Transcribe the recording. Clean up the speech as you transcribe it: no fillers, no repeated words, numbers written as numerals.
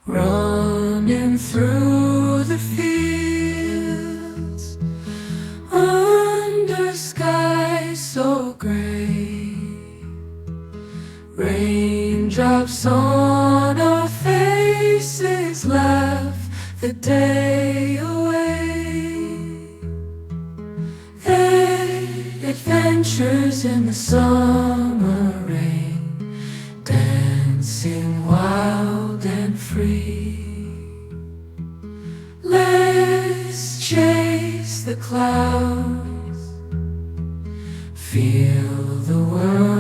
running through the fields under skies so gray. Raindrops on our faces laugh the day away. Adventures in the summer rain, dancing wild and free. Let's chase the clouds, feel the world